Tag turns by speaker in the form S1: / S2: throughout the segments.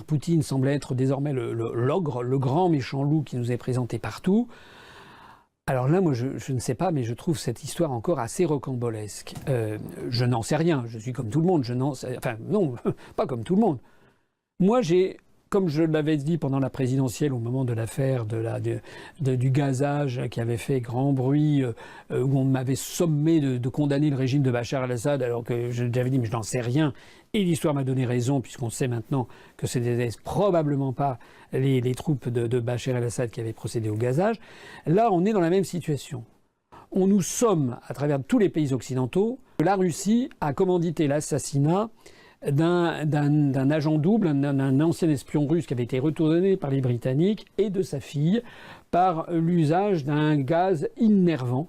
S1: Poutine semble être désormais l'ogre, le grand méchant loup qui nous est présenté partout. Alors là, moi, je ne sais pas, mais je trouve cette histoire encore assez rocambolesque. Je n'en sais rien. Je suis comme tout le monde. Enfin, non, pas comme tout le monde. Moi, comme je l'avais dit pendant la présidentielle au moment de l'affaire du gazage qui avait fait grand bruit, où on m'avait sommé de condamner le régime de Bachar el-Assad, alors que j'avais dit mais je n'en sais rien. Et l'histoire m'a donné raison, puisqu'on sait maintenant que ce n'étaient probablement pas les troupes de Bachar el-Assad qui avaient procédé au gazage. Là, on est dans la même situation. On nous somme, à travers tous les pays occidentaux, que la Russie a commandité l'assassinat d'un agent double, d'un ancien espion russe qui avait été retourné par les Britanniques, et de sa fille, par l'usage d'un gaz innervant,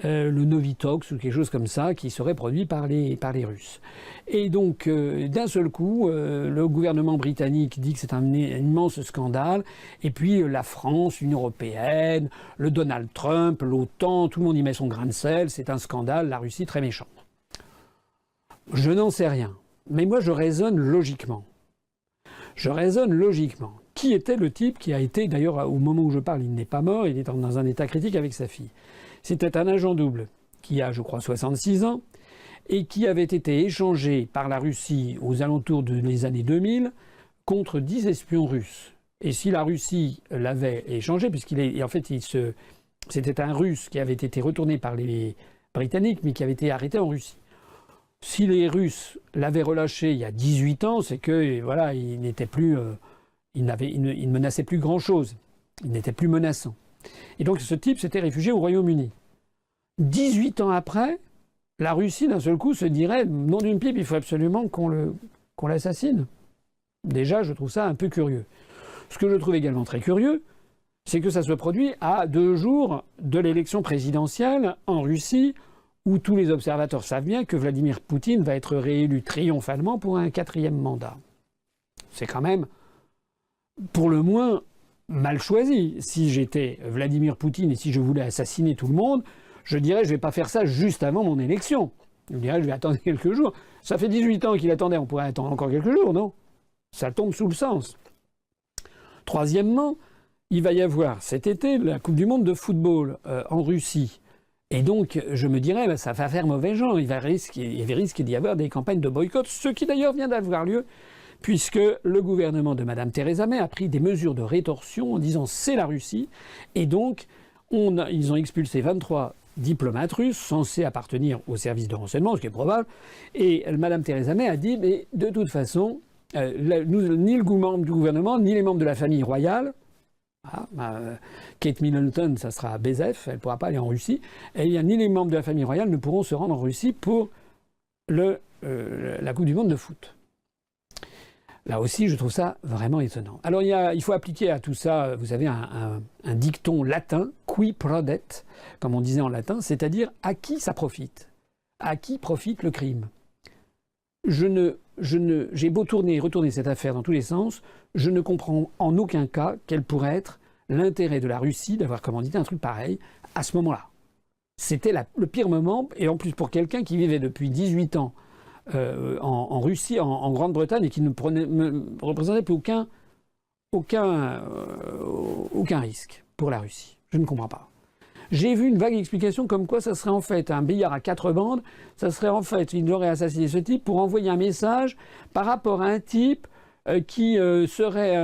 S1: le Novitox ou quelque chose comme ça, qui serait produit par les Russes. Et donc, d'un seul coup, le gouvernement britannique dit que c'est un immense scandale, et puis la France, l'Union européenne, le Donald Trump, l'OTAN, tout le monde y met son grain de sel, c'est un scandale, la Russie très méchante. Je n'en sais rien. Mais moi, je raisonne logiquement. Qui était le type qui a été, d'ailleurs, au moment où je parle, il n'est pas mort, il est dans un état critique avec sa fille. C'était un agent double qui a, je crois, 66 ans et qui avait été échangé par la Russie aux alentours des années 2000 contre 10 espions russes. Et si la Russie l'avait échangé, c'était un Russe qui avait été retourné par les Britanniques, mais qui avait été arrêté en Russie. Si les Russes l'avaient relâché il y a 18 ans, c'est que voilà, il n'était plus, il ne menaçait plus grand-chose. Il n'était plus menaçant. Et donc ce type s'était réfugié au Royaume-Uni. 18 ans après, la Russie d'un seul coup se dirait nom d'une pipe, il faut absolument qu'on l'assassine. Déjà, je trouve ça un peu curieux. Ce que je trouve également très curieux, c'est que ça se produit à 2 jours de l'élection présidentielle en Russie, où tous les observateurs savent bien que Vladimir Poutine va être réélu triomphalement pour un 4e mandat. C'est quand même, pour le moins, mal choisi. Si j'étais Vladimir Poutine et si je voulais assassiner tout le monde, je dirais je ne vais pas faire ça juste avant mon élection. Je dirais je vais attendre quelques jours. Ça fait 18 ans qu'il attendait, on pourrait attendre encore quelques jours, non? Ça tombe sous le sens. Troisièmement, il va y avoir cet été la Coupe du Monde de football en Russie. Et donc, je me dirais, ça va faire mauvais genre. Il risque d'y avoir des campagnes de boycott, ce qui d'ailleurs vient d'avoir lieu, puisque le gouvernement de Mme Theresa May a pris des mesures de rétorsion en disant c'est la Russie. Et donc, ils ont expulsé 23 diplomates russes censés appartenir au service de renseignement, ce qui est probable. Et Mme Theresa May a dit, mais de toute façon, ni le membre du gouvernement, ni les membres de la famille royale, Kate Middleton, ça sera à Bézef, elle ne pourra pas aller en Russie. Et ni les membres de la famille royale ne pourront se rendre en Russie pour la Coupe du Monde de foot. Là aussi, je trouve ça vraiment étonnant. Alors, il faut appliquer à tout ça, vous savez, un dicton latin, qui prodet, comme on disait en latin, c'est-à-dire à qui ça profite? À qui profite le crime? J'ai beau tourner et retourner cette affaire dans tous les sens, je ne comprends en aucun cas quel pourrait être l'intérêt de la Russie d'avoir commandité un truc pareil à ce moment-là. C'était le pire moment, et en plus pour quelqu'un qui vivait depuis 18 ans en Russie, en Grande-Bretagne, et qui ne représentait plus aucun risque pour la Russie. Je ne comprends pas. J'ai vu une vague explication comme quoi ça serait en fait un billard à 4 bandes, ça serait en fait, il aurait assassiné ce type pour envoyer un message par rapport à un type qui serait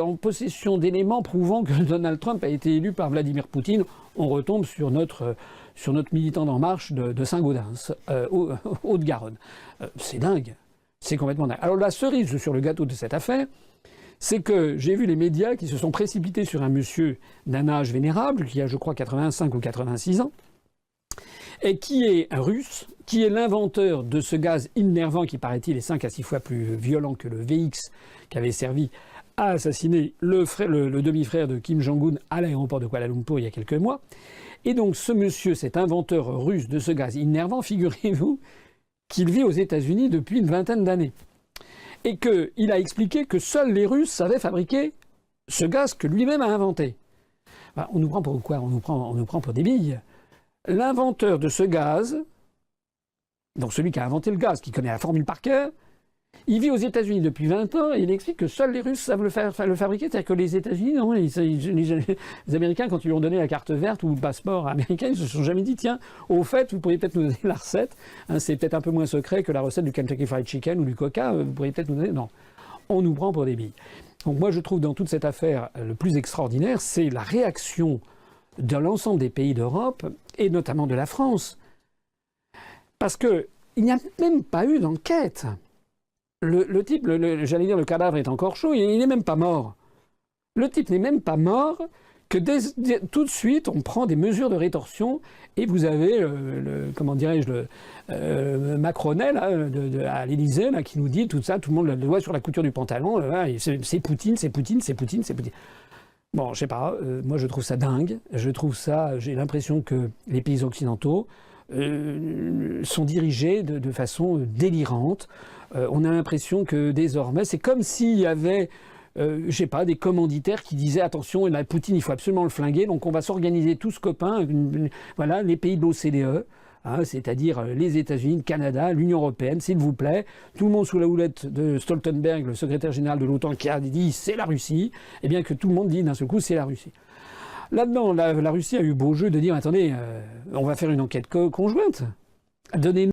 S1: en possession d'éléments prouvant que Donald Trump a été élu par Vladimir Poutine. On retombe sur notre militant d'En Marche de Saint-Gaudens, Haute-Garonne. C'est dingue. C'est complètement dingue. Alors la cerise sur le gâteau de cette affaire, c'est que j'ai vu les médias qui se sont précipités sur un monsieur d'un âge vénérable, qui a, je crois, 85 ou 86 ans, et qui est un russe, qui est l'inventeur de ce gaz innervant qui, paraît-il, est 5 à 6 fois plus violent que le VX qui avait servi à assassiner le demi-frère de Kim Jong-un à l'aéroport de Kuala Lumpur il y a quelques mois. Et donc ce monsieur, cet inventeur russe de ce gaz innervant, figurez-vous qu'il vit aux États-Unis depuis une vingtaine d'années. Et qu'il a expliqué que seuls les Russes savaient fabriquer ce gaz que lui-même a inventé. Ben, on nous prend pour quoi? On nous prend pour des billes. L'inventeur de ce gaz, donc celui qui a inventé le gaz, qui connaît la formule par cœur, Il vit aux États-Unis depuis 20 ans et il explique que seuls les Russes savent le fabriquer. C'est-à-dire que les États-Unis, non, les Américains, quand ils lui ont donné la carte verte ou le passeport américain, ils se sont jamais dit tiens, au fait, vous pourriez peut-être nous donner la recette. Hein, c'est peut-être un peu moins secret que la recette du Kentucky Fried Chicken ou du Coca. Vous pourriez peut-être nous donner. Non, on nous prend pour des billes. Donc moi, je trouve dans toute cette affaire le plus extraordinaire, c'est la réaction de l'ensemble des pays d'Europe et notamment de la France, parce que il n'y a même pas eu d'enquête. Le type, j'allais dire, le cadavre est encore chaud, il n'est même pas mort. Le type n'est même pas mort que tout de suite, on prend des mesures de rétorsion et vous avez, comment dirais-je, Macronet là, à l'Élysée là, qui nous dit tout ça, tout le monde le doigt sur la couture du pantalon, c'est Poutine, c'est Poutine, c'est Poutine, c'est Poutine. Bon, je sais pas, moi je trouve ça dingue, j'ai l'impression que les pays occidentaux sont dirigés de façon délirante. On a l'impression que désormais, c'est comme s'il y avait, je sais pas, des commanditaires qui disaient attention, Poutine, il faut absolument le flinguer, donc on va s'organiser tous copains, voilà, les pays de l'OCDE, hein, c'est-à-dire les États-Unis, le Canada, l'Union européenne, s'il vous plaît, tout le monde sous la houlette de Stoltenberg, le secrétaire général de l'OTAN, qui a dit c'est la Russie, et bien que tout le monde dit d'un seul coup c'est la Russie. Là-dedans, la Russie a eu beau jeu de dire attendez, on va faire une enquête conjointe. Donnez-nous